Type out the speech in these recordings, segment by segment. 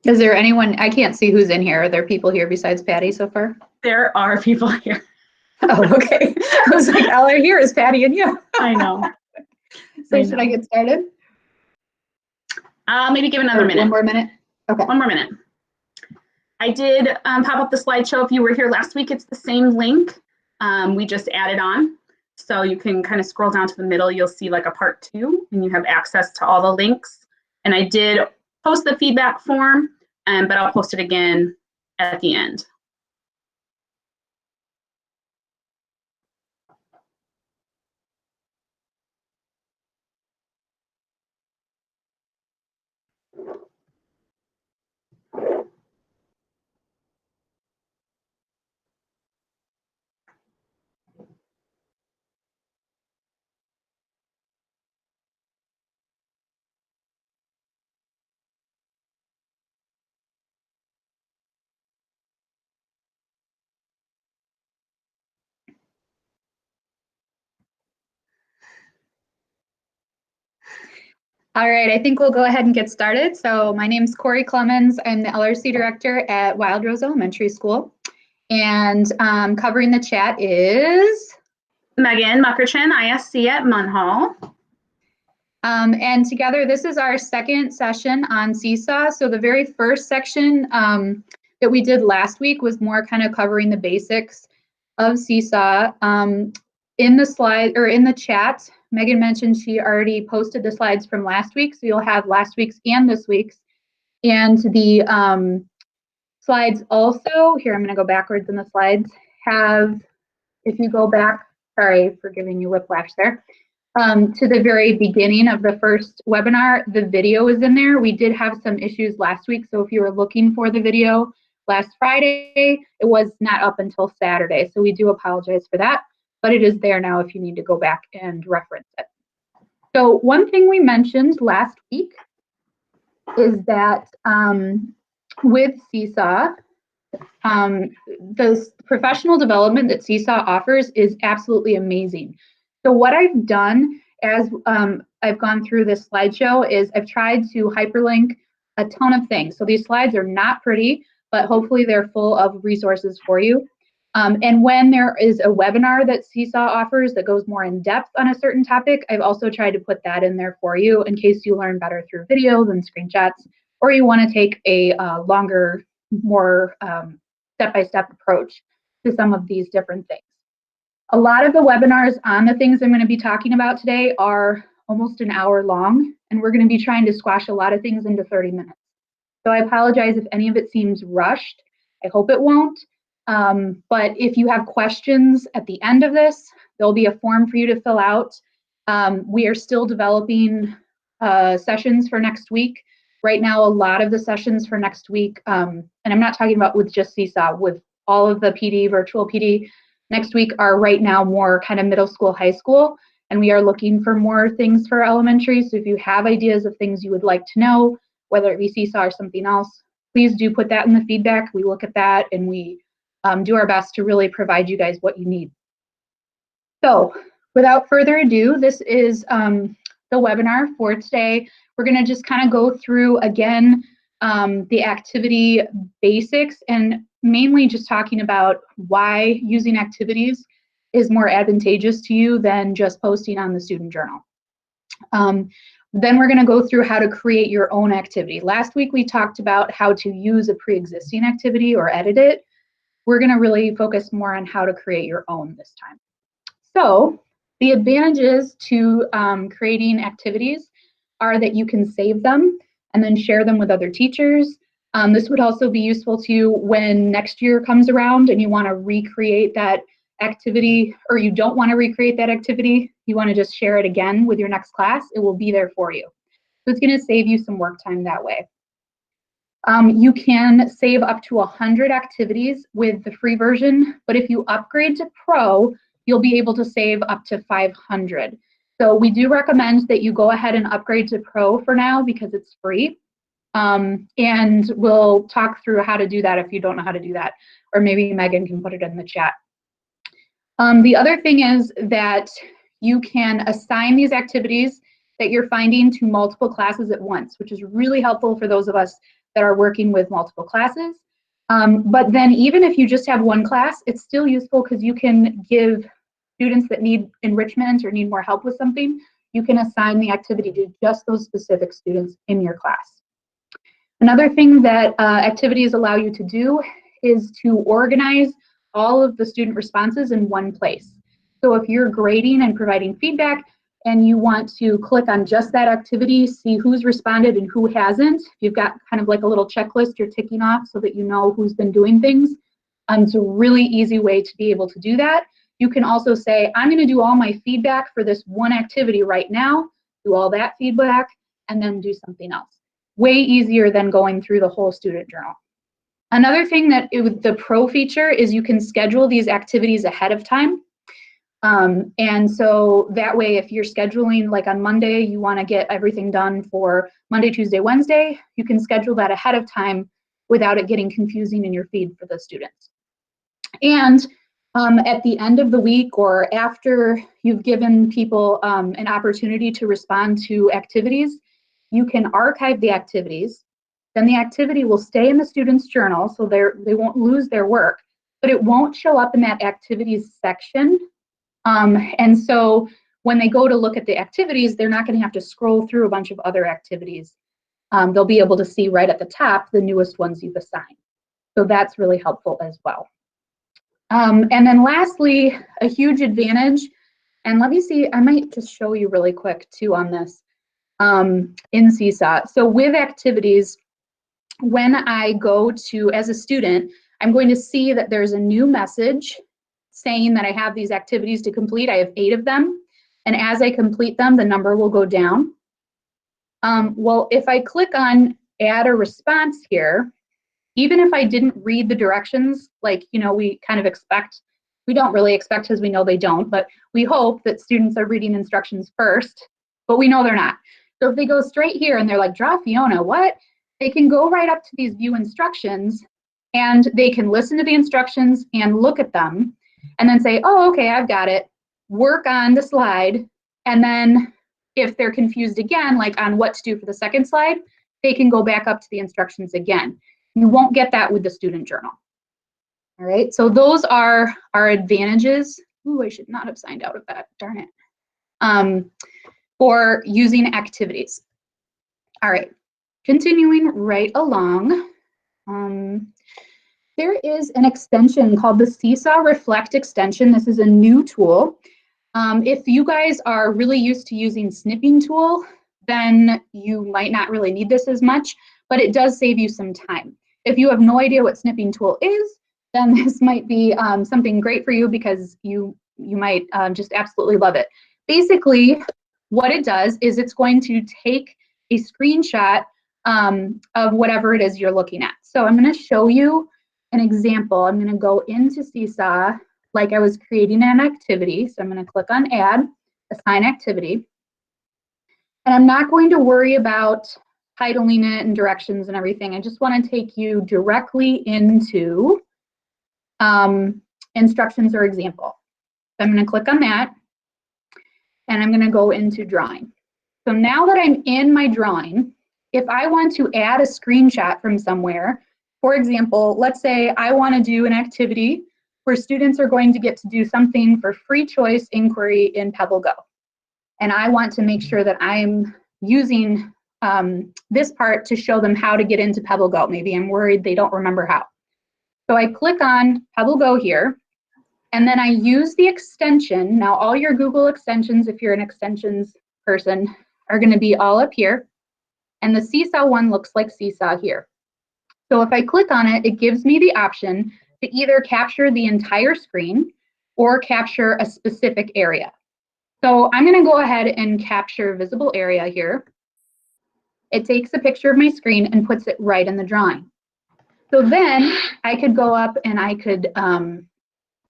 Is there anyone, I can't see who's in here. Are there people here besides Patty so far? There are people here. Oh, okay. I was like, all I hear is Patty and you. I know. So should I get started? Maybe give another minute. 1 more minute? Okay. 1 more minute. I did pop up the slideshow. If you were here last week, it's the same link. We just added on. So you can kind of scroll down to the middle. You'll see like a part 2 and you have access to all the links. And I did post the feedback form, but I'll post it again at the end. All right, I think we'll go ahead and get started. So my name's Corey Clemens. I'm the LRC director at Wild Rose Elementary School. And covering the chat is Megan Muckerchin, ISC at Munhall. And together, this is our second session on Seesaw. So the very first section that we did last week was more kind of covering the basics of Seesaw. In the slide or in the chat, Megan mentioned she already posted the slides from last week. So you'll have last week's and this week's. And the slides also, here I'm going to go backwards in the slides, have, if you go back, sorry for giving you whiplash there, to the very beginning of the first webinar, the video is in there. We did have some issues last week. So if you were looking for the video last Friday, it was not up until Saturday. So we do apologize for that, but it is there now if you need to go back and reference it. So one thing we mentioned last week is that with Seesaw, the professional development that Seesaw offers is absolutely amazing. So what I've done as I've gone through this slideshow is I've tried to hyperlink a ton of things. So these slides are not pretty, but hopefully they're full of resources for you. And when there is a webinar that Seesaw offers that goes more in depth on a certain topic, I've also tried to put that in there for you in case you learn better through videos and screenshots, or you want to take a longer, more step-by-step approach to some of these different things. A lot of the webinars on the things I'm going to be talking about today are almost an hour long, and we're going to be trying to squash a lot of things into 30 minutes. So I apologize if any of it seems rushed. I hope it won't. But if you have questions at the end of this, there'll be a form for you to fill out. We are still developing sessions for next week. Right now, a lot of the sessions for next week, and I'm not talking about with just Seesaw, with all of the PD, virtual PD, next week are right now more kind of middle school, high school, and we are looking for more things for elementary. So if you have ideas of things you would like to know, whether it be Seesaw or something else, please do put that in the feedback. We look at that and we do our best to really provide you guys what you need. So without further ado, this is the webinar for today. We're going to just kind of go through again the activity basics and mainly just talking about why using activities is more advantageous to you than just posting on the student journal. Then we're going to go through how to create your own activity. Last week we talked about how to use a pre-existing activity or edit it. We're going to really focus more on how to create your own this time. So the advantages to creating activities are that you can save them and then share them with other teachers. This would also be useful to you when next year comes around and you want to recreate that activity, or you don't want to recreate that activity, you want to just share it again with your next class, it will be there for you. So it's going to save you some work time that way. You can save up to 100 activities with the free version, but if you upgrade to Pro, you'll be able to save up to 500. So we do recommend that you go ahead and upgrade to Pro for now because it's free. And we'll talk through how to do that if you don't know how to do that, or maybe Megan can put it in the chat. The other thing is that you can assign these activities that you're finding to multiple classes at once, which is really helpful for those of us that are working with multiple classes. But then even if you just have one class, it's still useful because you can give students that need enrichment or need more help with something, you can assign the activity to just those specific students in your class. Another thing that activities allow you to do is to organize all of the student responses in one place. So if you're grading and providing feedback and you want to click on just that activity, see who's responded and who hasn't, you've got kind of like a little checklist you're ticking off so that you know who's been doing things. It's a really easy way to be able to do that. You can also say, I'm going to do all my feedback for this one activity right now, do all that feedback, and then do something else. Way easier than going through the whole student journal. Another thing that the pro feature is you can schedule these activities ahead of time. And so that way, if you're scheduling like on Monday, you want to get everything done for Monday, Tuesday, Wednesday, you can schedule that ahead of time without it getting confusing in your feed for the students. And at the end of the week or after you've given people an opportunity to respond to activities, you can archive the activities. Then the activity will stay in the student's journal, so they won't lose their work, but it won't show up in that activities section. And so when they go to look at the activities, they're not going to have to scroll through a bunch of other activities. They'll be able to see right at the top the newest ones you've assigned. So that's really helpful as well. And then lastly, a huge advantage, and let me see, I might just show you really quick too on this in Seesaw. So with activities, when I go to, as a student, I'm going to see that there's a new message saying that I have these activities to complete. I have 8 of them. And as I complete them, the number will go down. Well, if I click on add a response here, even if I didn't read the directions, like, you know, we kind of expect, we don't really expect because we know they don't, but we hope that students are reading instructions first, but we know they're not. So if they go straight here and they're like, draw Fiona, what? They can go right up to these view instructions and they can listen to the instructions and look at them and then say, oh, okay, I've got it. Work on the slide. And then if they're confused again, like on what to do for the second slide, they can go back up to the instructions again. You won't get that with the student journal. All right, so those are our advantages. Ooh, I should not have signed out of that, darn it. For using activities. All right, continuing right along. There is an extension called the Seesaw Reflect extension. This is a new tool. If you guys are really used to using snipping tool, then you might not really need this as much, but it does save you some time. If you have no idea what snipping tool is, then this might be something great for you because you might just absolutely love it. Basically, what it does is it's going to take a screenshot of whatever it is you're looking at. So I'm going to show you an example. I'm going to go into Seesaw like I was creating an activity. So I'm going to click on add, assign activity. And I'm not going to worry about titling it and directions and everything. I just want to take you directly into instructions or example. So I'm going to click on that and I'm going to go into drawing. So now that I'm in my drawing, if I want to add a screenshot from somewhere, for example, let's say I want to do an activity where students are going to get to do something for free choice inquiry in Pebble Go. And I want to make sure that I'm using this part to show them how to get into Pebble Go. Maybe I'm worried they don't remember how. So I click on Pebble Go here, and then I use the extension. Now all your Google extensions, if you're an extensions person, are going to be all up here. And the Seesaw one looks like Seesaw here. So if I click on it, it gives me the option to either capture the entire screen or capture a specific area. So I'm going to go ahead and capture visible area here. It takes a picture of my screen and puts it right in the drawing. So then I could go up and I could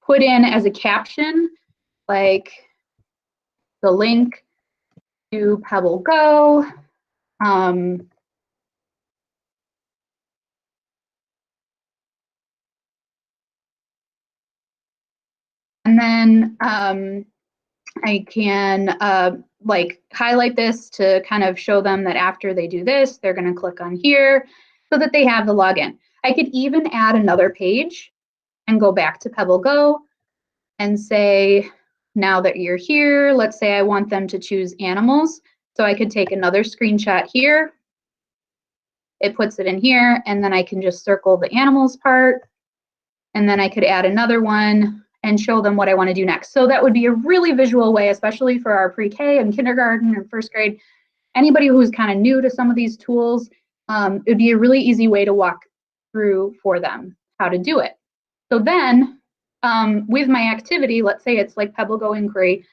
put in as a caption, like the link to Pebble Go. And then I can like highlight this to kind of show them that after they do this, they're going to click on here. so that they have the login. I could even add another page and go back to Pebble Go and say, now that you're here, let's say I want them to choose animals. So I could take another screenshot here. It puts it in here, and then I can just circle the animals part. And then I could add another one and show them what I want to do next. So that would be a really visual way, especially for our pre-K and kindergarten and first grade. Anybody who's kind of new to some of these tools, it would be a really easy way to walk through for them how to do it. So then with my activity, let's say it's like Pebble Go inquiry,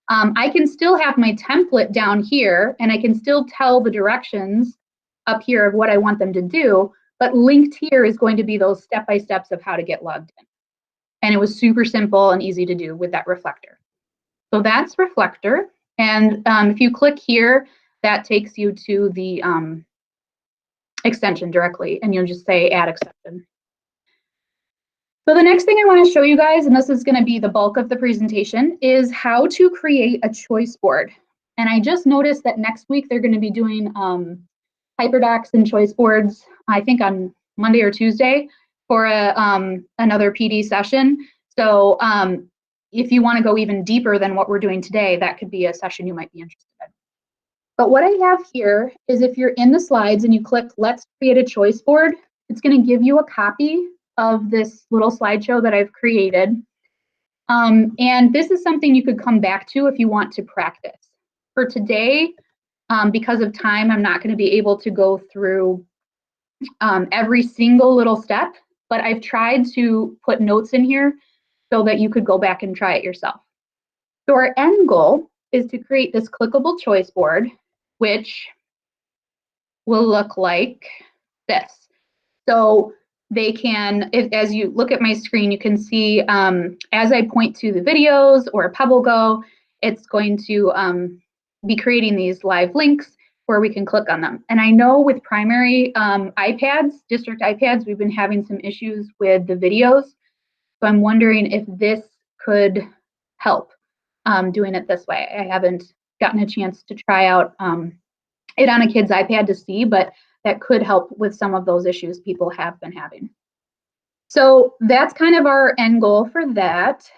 I can still have my template down here, and I can still tell the directions up here of what I want them to do, but linked here is going to be those step-by-steps of how to get logged in. And it was super simple and easy to do with that reflector. So that's Reflector. And if you click here, that takes you to the extension directly, and you'll just say add extension. So the next thing I want to show you guys, and this is going to be the bulk of the presentation, is how to create a choice board. And I just noticed that next week they're going to be doing hyperdocs and choice boards, I think on Monday or Tuesday, for another PD session. So if you want to go even deeper than what we're doing today, that could be a session you might be interested in. But what I have here is if you're in the slides and you click Let's Create a Choice Board, it's going to give you a copy of this little slideshow that I've created. And this is something you could come back to if you want to practice. For today, because of time, I'm not going to be able to go through every single little step, but I've tried to put notes in here so that you could go back and try it yourself. So our end goal is to create this clickable choice board, which will look like this. So they can, as you look at my screen, you can see as I point to the videos or Pebble Go, it's going to be creating these live links where we can click on them. And I know with primary iPads, district iPads, we've been having some issues with the videos. So I'm wondering if this could help doing it this way. I haven't gotten a chance to try out it on a kid's iPad to see, but that could help with some of those issues people have been having. So that's kind of our end goal for that.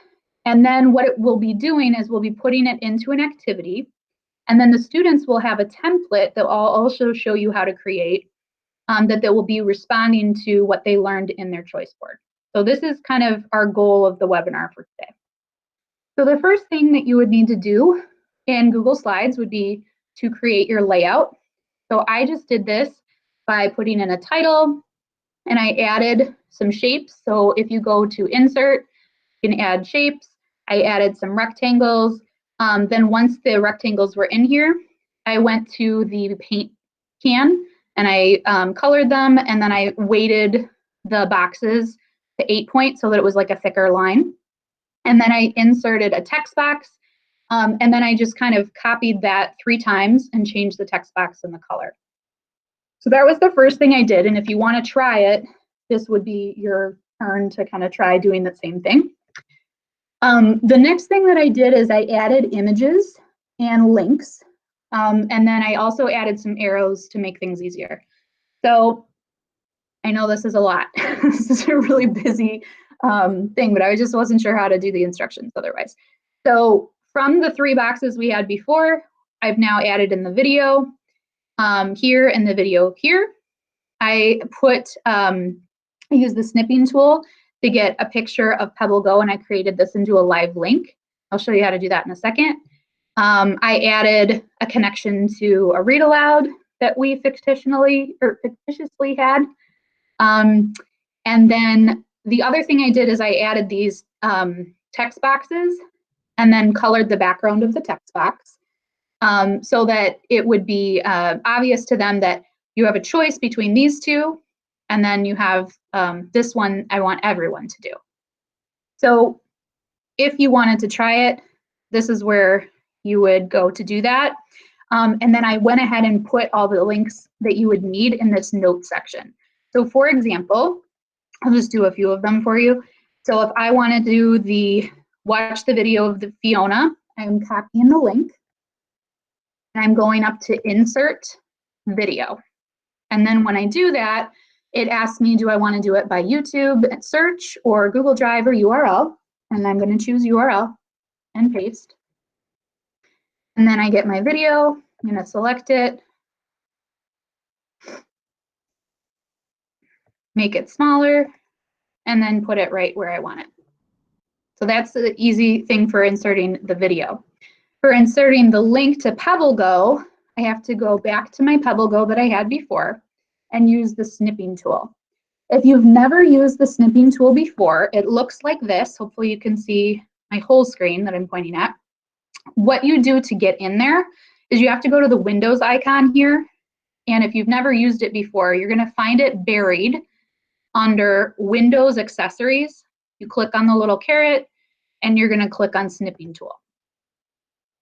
And then what it will be doing is we'll be putting it into an activity, and then the students will have a template that I'll also show you how to create that they will be responding to what they learned in their choice board. So this is kind of our goal of the webinar for today. So the first thing that you would need to do in Google Slides would be to create your layout. So I just did this by putting in a title, and I added some shapes. So if you go to insert, you can add shapes. I added some rectangles. Then once the rectangles were in here, I went to the paint can and I colored them, and then I weighted the boxes to 8 points so that it was like a thicker line. And then I inserted a text box, and then I just kind of copied that 3 times and changed the text box and the color. So that was the first thing I did. And if you want to try it, this would be your turn to kind of try doing the same thing. The next thing that I did is I added images and links. And then I also added some arrows to make things easier. So I know this is a lot. This is a really busy thing, but I just wasn't sure how to do the instructions otherwise. So from the 3 boxes we had before, I've now added in the video here and the video here. I used the snipping tool to get a picture of Pebble Go, and I created this into a live link. I'll show you how to do that in a second. I added a connection to a read aloud that we fictitiously had. And then the other thing I did is I added these text boxes and then colored the background of the text box so that it would be obvious to them that you have a choice between these two, and then you have this one I want everyone to do. So if you wanted to try it, this is where you would go to do that. And then I went ahead and put all the links that you would need in this note section. So for example, I'll just do a few of them for you. So if I want to do watch the video of the Fiona, I'm copying the link. And I'm going up to insert video. And then when I do that, it asks me, do I want to do it by YouTube search or Google Drive or URL? And I'm going to choose URL and paste. And then I get my video, I'm going to select it, make it smaller, and then put it right where I want it. So that's the easy thing for inserting the video. For inserting the link to PebbleGo, I have to go back to my PebbleGo that I had before and use the snipping tool. If you've never used the snipping tool before, it looks like this. Hopefully you can see my whole screen that I'm pointing at. What you do to get in there is you have to go to the Windows icon here. And if you've never used it before, you're going to find it buried under Windows Accessories. You click on the little caret and you're going to click on Snipping Tool.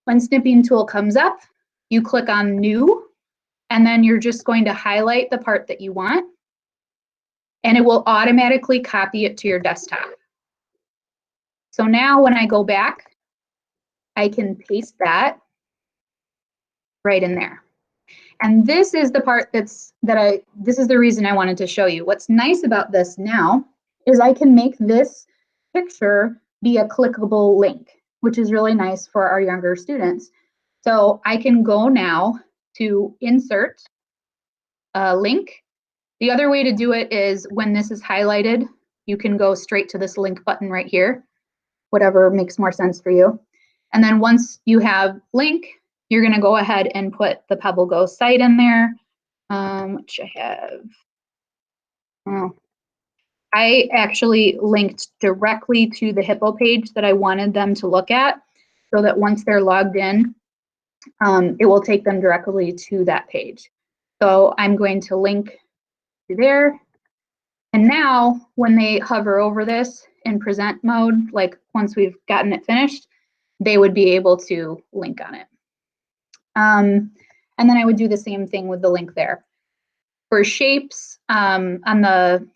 When Snipping Tool comes up, you click on New, and then you're just going to highlight the part that you want, and it will automatically copy it to your desktop. So now when I go back, I can paste that right in there. And this is the part this is the reason I wanted to show you. What's nice about this now is I can make this picture be a clickable link, which is really nice for our younger students. So I can go now to insert a link. The other way to do it is when this is highlighted, you can go straight to this link button right here, whatever makes more sense for you. And then once you have link, you're going to go ahead and put the PebbleGo site in there, which I have. Oh, I actually linked directly to the Hippo page that I wanted them to look at, so that once they're logged in, it will take them directly to that page. So I'm going to link to there. And now when they hover over this in present mode, like once we've gotten it finished, they would be able to link on it. And then I would do the same thing with the link there. For shapes, on the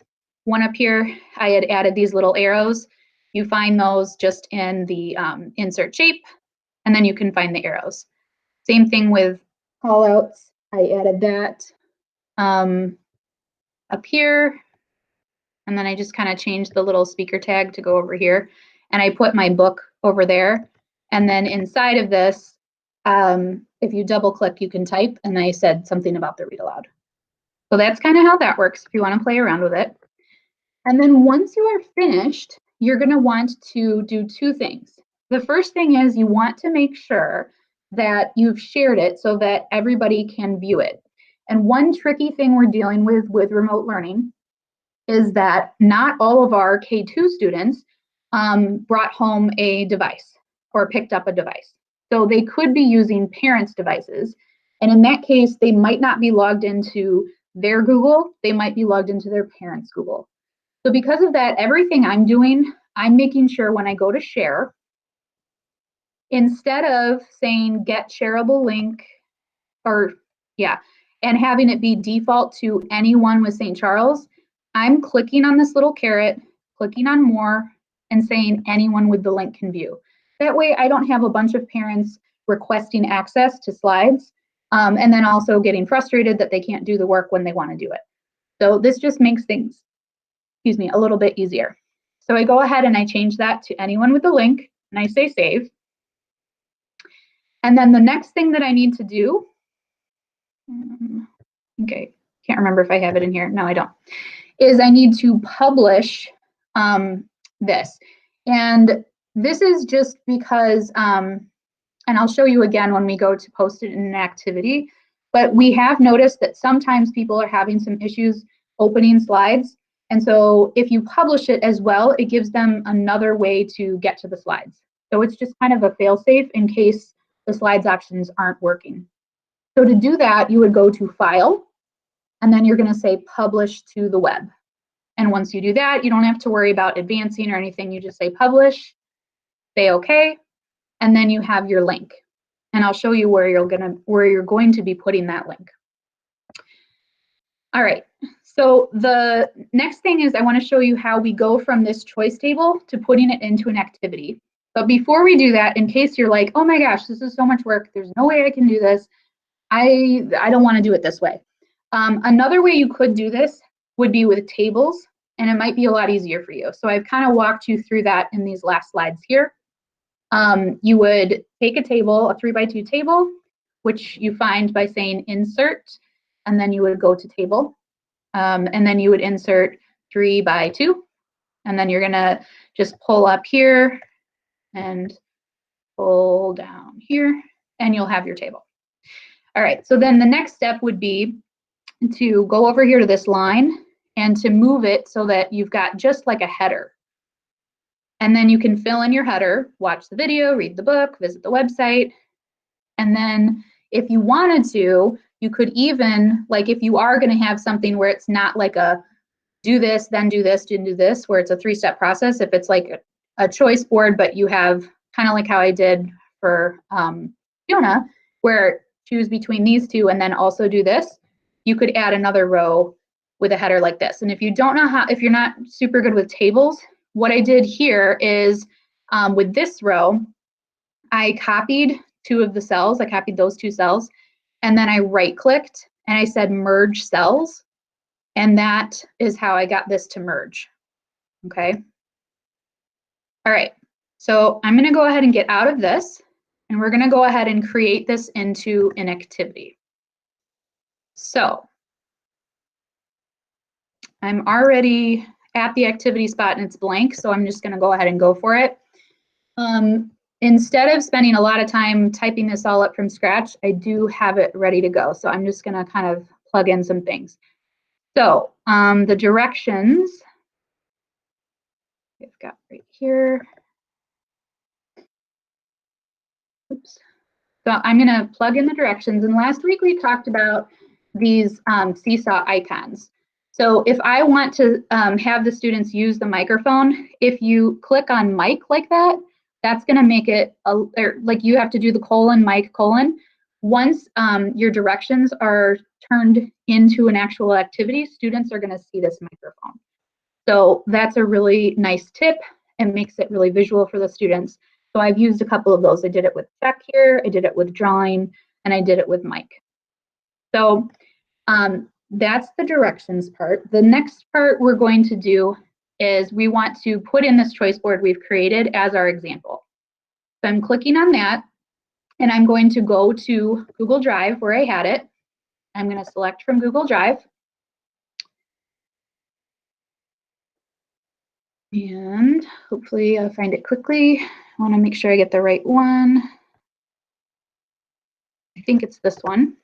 one up here, I had added these little arrows. You find those just in the insert shape, and then you can find the arrows. Same thing with callouts. I added that up here, and then I just kind of changed the little speaker tag to go over here, and I put my book over there. And then inside of this, if you double click, you can type, and I said something about the read aloud. So that's kind of how that works if you want to play around with it. And then once you are finished, you're going to want to do two things. The first thing is you want to make sure that you've shared it so that everybody can view it. And one tricky thing we're dealing with remote learning is that not all of our K2 students brought home a device or picked up a device. So they could be using parents' devices. And in that case, they might not be logged into their Google, they might be logged into their parents' Google. So because of that, everything I'm doing, I'm making sure when I go to share, instead of saying get shareable link, and having it be default to anyone with St. Charles, I'm clicking on this little caret, clicking on more, and saying anyone with the link can view. That way I don't have a bunch of parents requesting access to slides, and then also getting frustrated that they can't do the work when they want to do it. So this just makes things, a little bit easier. So I go ahead and I change that to anyone with the link, and I say save. And then the next thing that I need to do, okay, can't remember if I have it in here. No, I don't, is I need to publish this. And this is just because, and I'll show you again when we go to post it in an activity, but we have noticed that sometimes people are having some issues opening slides. And so if you publish it as well, it gives them another way to get to the slides. So it's just kind of a fail-safe in case the slides options aren't working. So to do that, you would go to File, and then you're going to say Publish to the web. And once you do that, you don't have to worry about advancing or anything. You just say Publish, say OK, and then you have your link. And I'll show you where you're going to be putting that link. All right, so the next thing is I want to show you how we go from this choice table to putting it into an activity. But before we do that, in case you're like, oh my gosh, this is so much work, there's no way I can do this, I don't want to do it this way. Another way you could do this would be with tables, and it might be a lot easier for you. So I've kind of walked you through that in these last slides here. You would take a table, a 3x2 table, which you find by saying insert, and then you would go to table, and then you would insert 3x2, and then you're gonna just pull up here and pull down here, and you'll have your table. All right, so then the next step would be to go over here to this line and to move it so that you've got just like a header. And then you can fill in your header, watch the video, read the book, visit the website. And then if you wanted to, you could even, like if you are going to have something where it's not like a do this, then do this, then do this, where it's a 3-step process, if it's like a choice board, but you have kind of like how I did for Fiona, where choose between these two and then also do this, you could add another row with a header like this. And if you don't know how, if you're not super good with tables, what I did here is with this row, I copied 2 of the cells. I copied those 2 cells, and then I right-clicked and I said merge cells. And that is how I got this to merge. Okay. All right. So I'm going to go ahead and get out of this, and we're going to go ahead and create this into an activity. So I'm already at the activity spot and it's blank, so I'm just going to go ahead and go for it. Instead of spending a lot of time typing this all up from scratch, I do have it ready to go. So I'm just going to kind of plug in some things. So the directions I've got right here. Oops. So I'm going to plug in the directions. And last week we talked about these Seesaw icons. So if I want to have the students use the microphone, if you click on mic like that, that's going to make it like you have to do the mic. Once your directions are turned into an actual activity, students are going to see this microphone. So that's a really nice tip and makes it really visual for the students. So I've used a couple of those. I did it with check here, I did it with drawing, and I did it with mic. So that's the directions part. The next part we're going to do is we want to put in this choice board we've created as our example. So I'm clicking on that, and I'm going to go to Google Drive where I had it. I'm going to select from Google Drive. And hopefully I'll find it quickly. I want to make sure I get the right one. I think it's this one.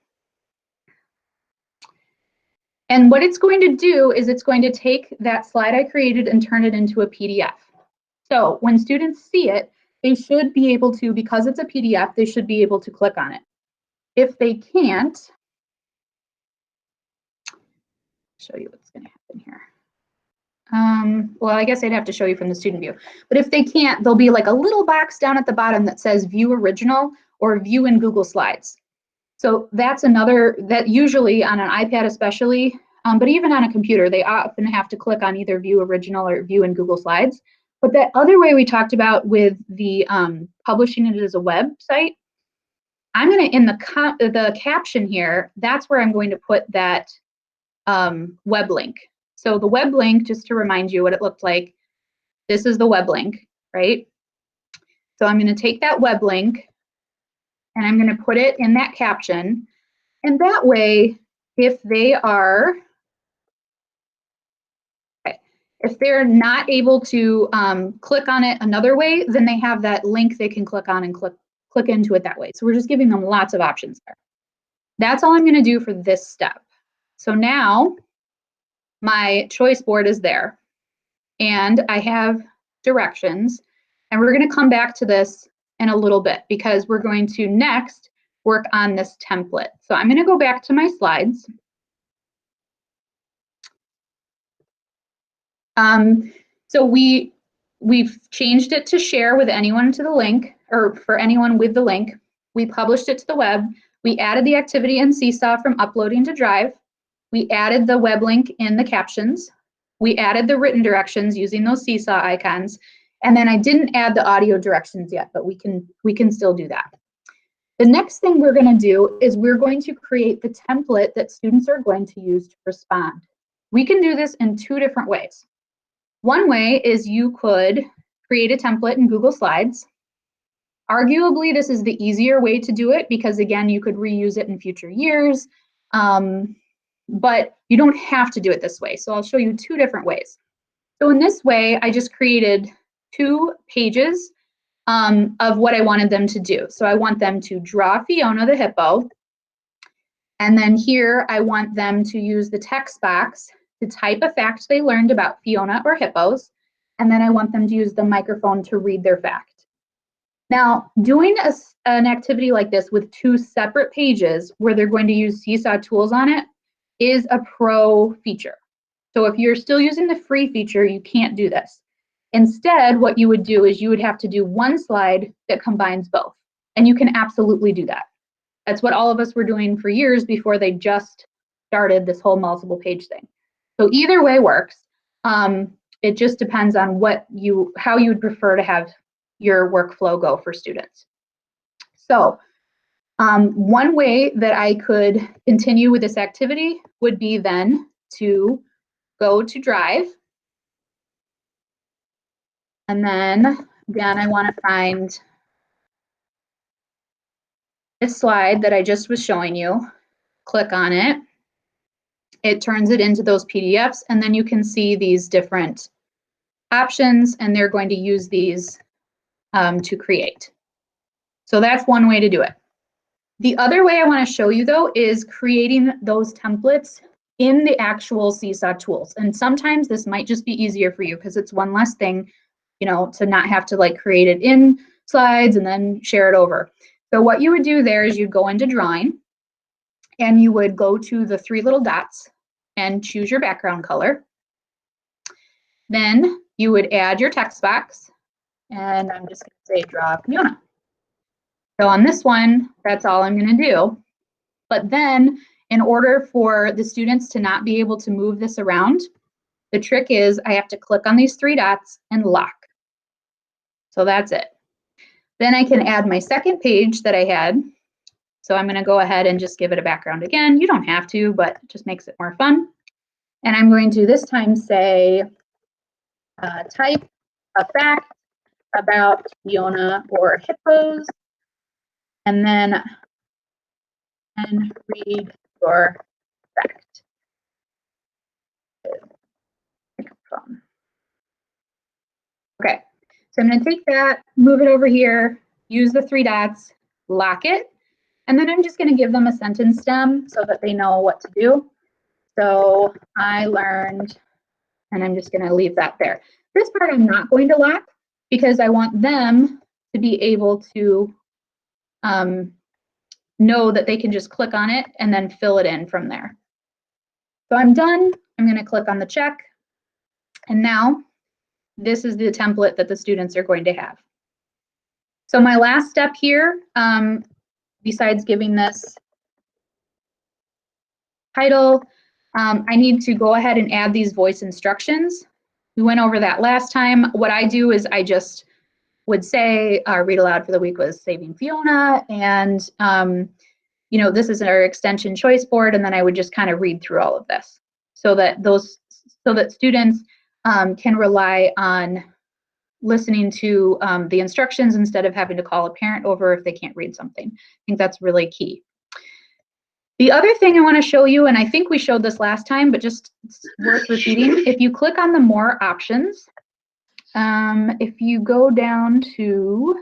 And what it's going to do is it's going to take that slide I created and turn it into a PDF. So when students see it, they should be able to, because it's a PDF, they should be able to click on it. If they can't, show you what's going to happen here. Well, I guess I'd have to show you from the student view. But if they can't, there'll be like a little box down at the bottom that says View Original or View in Google Slides. So that's another, that usually on an iPad especially, but even on a computer, they often have to click on either View Original or View in Google Slides. But that other way we talked about with the publishing it as a website, I'm going to, in the caption here, that's where I'm going to put that web link. So the web link, just to remind you what it looked like, this is the web link, right? So I'm going to take that web link and I'm going to put it in that caption. And that way, if they are, if they're not able to click on it another way, then they have that link they can click on and click into it that way. So we're just giving them lots of options there. That's all I'm going to do for this step. So now my choice board is there and I have directions, and we're going to come back to this in a little bit because we're going to next work on this template. So I'm going to go back to my slides. So we've changed it to share with anyone to the link, or for anyone with the link. We published it to the web. We added the activity in Seesaw from uploading to Drive. We added the web link in the captions. We added the written directions using those Seesaw icons. And then I didn't add the audio directions yet, but we can still do that. The next thing we're going to do is we're going to create the template that students are going to use to respond. We can do this in two different ways. One way is you could create a template in Google Slides. Arguably, this is the easier way to do it because, again, you could reuse it in future years, but you don't have to do it this way. So I'll show you two different ways. So in this way, I just created 2 pages of what I wanted them to do. So I want them to draw Fiona the hippo. And then here I want them to use the text box to type a fact they learned about Fiona or hippos. And then I want them to use the microphone to read their fact. Now, doing an activity like this with 2 separate pages where they're going to use Seesaw tools on it is a pro feature. So if you're still using the free feature, you can't do this. Instead, what you would do is you would have to do one slide that combines both. And you can absolutely do that. That's what all of us were doing for years before they just started this whole multiple page thing. So either way works. It just depends on how you would prefer to have your workflow go for students. So one way that I could continue with this activity would be then to go to Drive. And then again, I want to find this slide that I just was showing you. Click on it. It turns it into those PDFs, and then you can see these different options, and they're going to use these to create. So that's one way to do it. The other way I want to show you, though, is creating those templates in the actual Seesaw tools. And sometimes this might just be easier for you because it's one less thing, to not have to like create it in slides and then share it over. So what you would do there is you'd go into drawing and you would go to the 3 little dots and choose your background color. Then you would add your text box, and I'm just going to say draw Fiona. So on this one, that's all I'm going to do. But then in order for the students to not be able to move this around, the trick is I have to click on these 3 dots and lock. So that's it. Then I can add my second page that I had. So I'm going to go ahead and just give it a background again. You don't have to, but it just makes it more fun. And I'm going to this time say, type a fact about Fiona or hippos, and then read your fact. Okay, so I'm going to take that, move it over here, use the 3 dots, lock it, and then I'm just going to give them a sentence stem so that they know what to do. So I learned, and I'm just going to leave that there. This part I'm not going to lock because I want them to be able to know that they can just click on it and then fill it in from there. So I'm done. I'm going to click on the check. And now this is the template that the students are going to have. So my last step here, besides giving this title, I need to go ahead and add these voice instructions. We went over that last time. What I do is I just would say our read aloud for the week was Saving Fiona, and this is our extension choice board, and then I would just kind of read through all of this so that students can rely on listening to the instructions instead of having to call a parent over if they can't read something. I think that's really key. The other thing I want to show you, and I think we showed this last time, but just worth repeating, if you click on the more options, if you go down to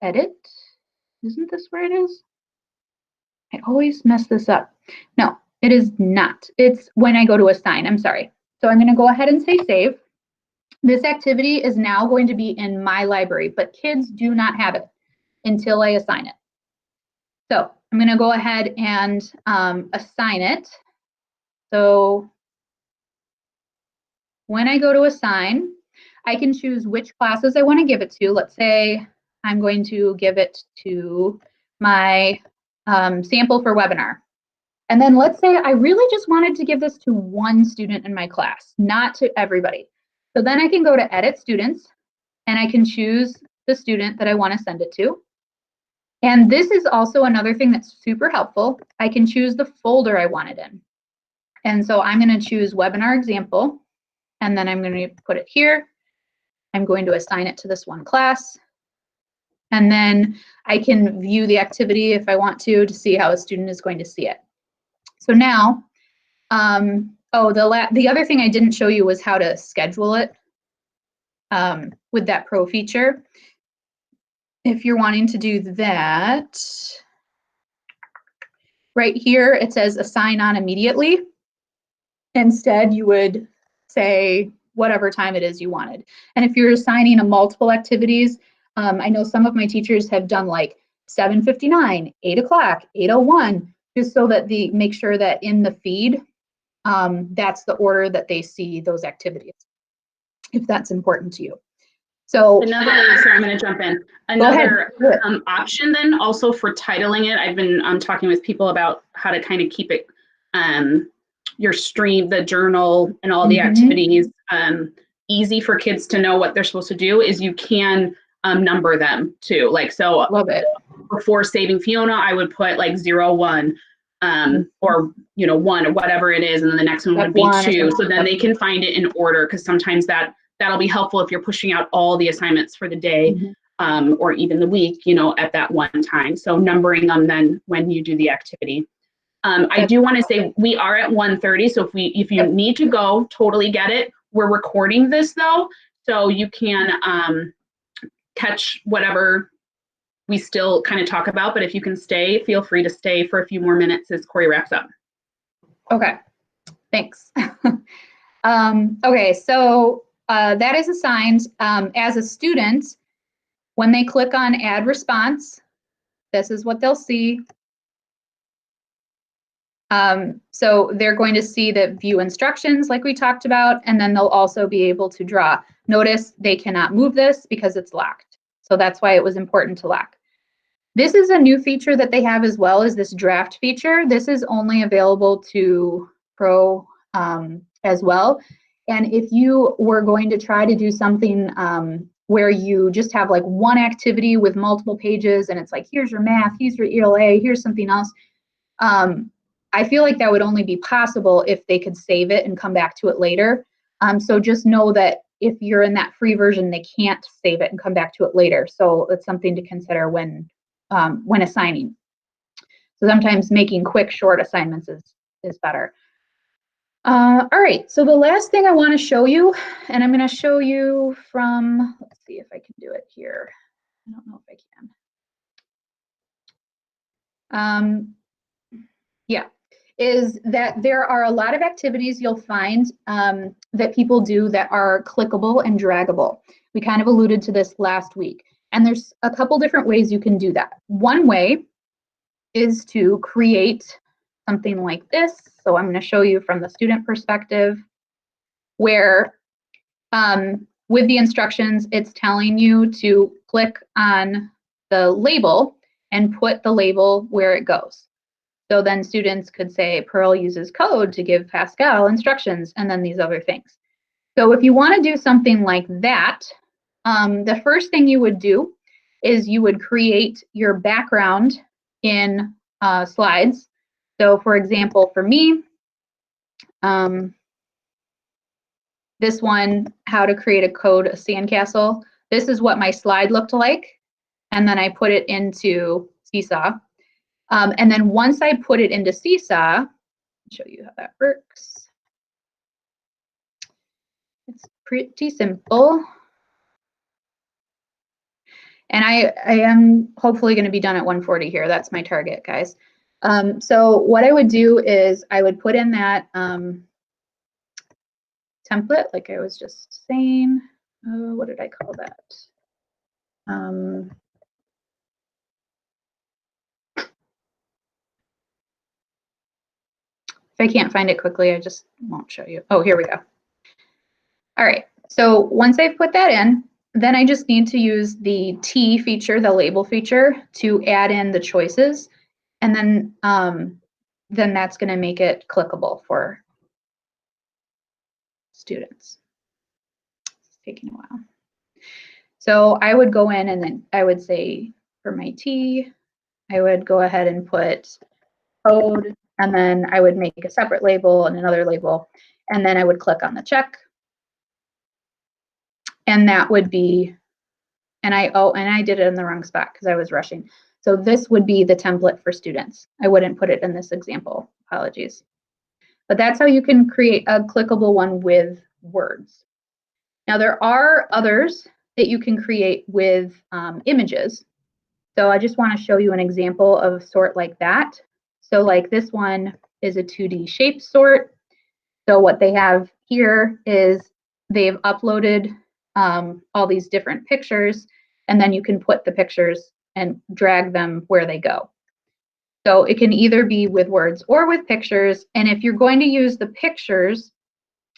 edit, isn't this where it is? I always mess this up. No, it is not. It's when I go to assign, I'm sorry. So I'm going to go ahead and say save. This activity is now going to be in my library, but kids do not have it until I assign it. So I'm going to go ahead and assign it. So when I go to assign, I can choose which classes I want to give it to. Let's say I'm going to give it to my sample for webinar. And then let's say I really just wanted to give this to one student in my class, not to everybody. So then I can go to edit students and I can choose the student that I want to send it to. And this is also another thing that's super helpful. I can choose the folder I want it in. And so I'm going to choose webinar example, and then I'm going to put it here. I'm going to assign it to this one class. And then I can view the activity if I want to see how a student is going to see it. So now, the other thing I didn't show you was how to schedule it with that pro feature. If you're wanting to do that, right here it says assign on immediately. Instead, you would say whatever time it is you wanted. And if you're assigning a multiple activities, I know some of my teachers have done like 7:59, 8 o'clock, 8:01, just so that make sure that in the feed, that's the order that they see those activities, if that's important to you. So sorry, I'm going to jump in. Another option then also for titling it, I've been talking with people about how to kind of keep it, your stream, the journal and all the activities easy for kids to know what they're supposed to do, is you can number them too. Like, so love it. Before saving Fiona, I would put like 0, 1, or 1 or whatever it is, and then the next one would be 2. So then they can find it in order, because sometimes that'll be helpful if you're pushing out all the assignments for the day or even the week, at that one time. So numbering them then when you do the activity. I do want to say we are at 1:30, so if you need to go, totally get it. We're recording this though, so you can catch whatever we still kind of talk about, but if you can stay, feel free to stay for a few more minutes as Corey wraps up. Okay, thanks. Okay, so that is assigned as a student. When they click on add response, this is what they'll see. So they're going to see the view instructions like we talked about, and then they'll also be able to draw. Notice they cannot move this because it's locked. So that's why it was important to lock. This is a new feature that they have as well, as this draft feature. This is only available to Pro as well. And if you were going to try to do something where you just have like one activity with multiple pages and it's like, here's your math, here's your ELA, here's something else, I feel like that would only be possible if they could save it and come back to it later. So just know that if you're in that free version, they can't save it and come back to it later. So it's something to consider when assigning. So sometimes making quick, short assignments is better. All right, so the last thing I want to show you, and I'm going to show you from, let's see if I can do it here. I don't know if I can. Yeah, is that there are a lot of activities you'll find that people do that are clickable and draggable. We kind of alluded to this last week. And there's a couple different ways you can do that. One way is to create something like this. So I'm going to show you from the student perspective, where with the instructions, it's telling you to click on the label and put the label where it goes. So then students could say, Pearl uses code to give Pascal instructions, and then these other things. So if you want to do something like that, the first thing you would do is you would create your background in slides. So for example, for me, this one, how to create a code, a sandcastle. This is what my slide looked like. And then I put it into Seesaw. And then once I put it into Seesaw, I'll show you how that works. It's pretty simple. And I am hopefully going to be done at 1:40 here. That's my target, guys. So what I would do is I would put in that template, like I was just saying. What did I call that? If I can't find it quickly, I just won't show you. Oh, here we go. All right, so once I've put that in, then I just need to use the T feature, the label feature, to add in the choices. And then that's going to make it clickable for students. It's taking a while. So I would go in and then I would say for my T, I would go ahead and put code, and then I would make a separate label and another label, and then I would click on the check. And that would be, and I did it in the wrong spot because I was rushing. So this would be the template for students. I wouldn't put it in this example, apologies. But that's how you can create a clickable one with words. Now there are others that you can create with images. So I just want to show you an example of a sort like that. So like this one is a 2D shape sort. So what they have here is they've uploaded all these different pictures, and then you can put the pictures and drag them where they go. So it can either be with words or with pictures. And if you're going to use the pictures,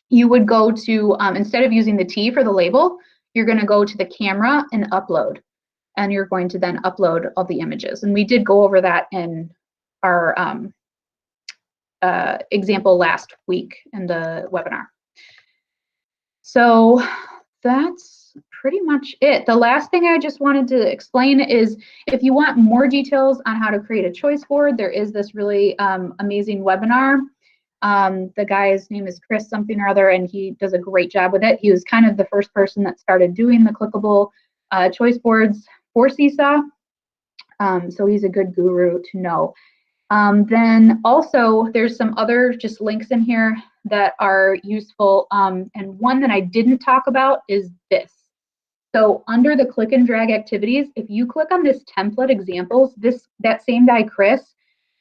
you would go to, instead of using the T for the label, you're going to go to the camera and upload. And you're going to then upload all the images. And we did go over that in our example last week in the webinar. So that's pretty much it. The last thing I just wanted to explain is if you want more details on how to create a choice board, there is this really amazing webinar. The guy's name is Chris something or other, and he does a great job with it. He was kind of the first person that started doing the clickable choice boards for Seesaw. So he's a good guru to know. Then also there's some other just links in here that are useful. And one that I didn't talk about is this. So under the click and drag activities, if you click on this template examples, that same guy, Chris,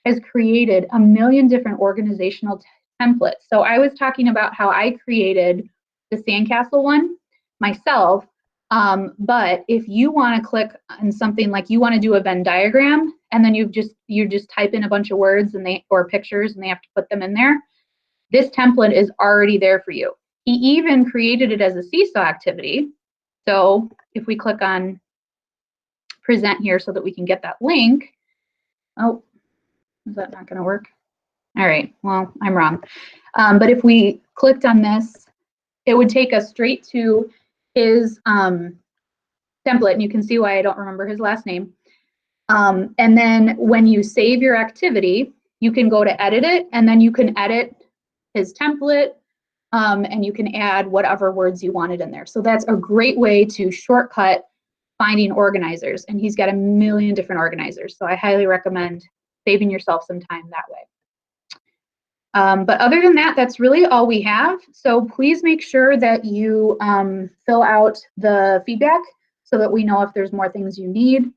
has created a million different organizational templates. So I was talking about how I created the sandcastle one myself. But if you want to click on something like you want to do a Venn diagram, and then you just type in a bunch of words or pictures, and they have to put them in there, this template is already there for you. He even created it as a Seesaw activity. So if we click on present here so that we can get that link, oh, is that not going to work? All right, well, I'm wrong. But if we clicked on this, it would take us straight to his template, and you can see why I don't remember his last name. And then when you save your activity, you can go to edit it, and then you can edit his template, and you can add whatever words you wanted in there. So that's a great way to shortcut finding organizers, and he's got a million different organizers. So I highly recommend saving yourself some time that way. But other than that, that's really all we have. So please make sure that you fill out the feedback so that we know if there's more things you need.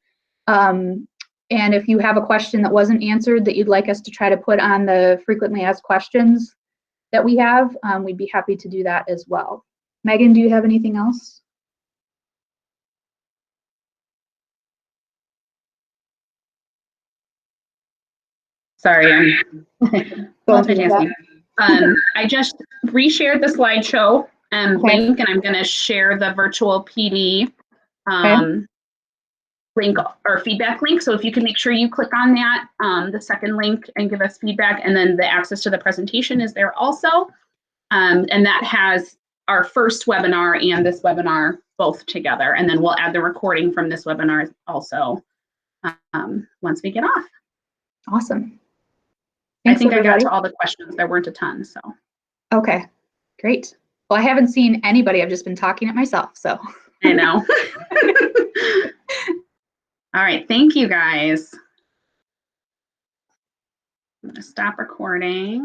And if you have a question that wasn't answered that you'd like us to try to put on the frequently asked questions that we have, we'd be happy to do that as well. Megan, do you have anything else? Sorry, I'm multitasking. I just reshared the slideshow link, and I'm going to share the virtual PD link or feedback link. So if you can make sure you click on that, the second link, and give us feedback, and then the access to the presentation is there also. And that has our first webinar and this webinar both together. And then we'll add the recording from this webinar also once we get off. Awesome. Thanks, I think everybody. I got to all the questions. There weren't a ton, so. Okay, great. Well, I haven't seen anybody. I've just been talking it myself, so. I know. All right, thank you guys. I'm gonna stop recording.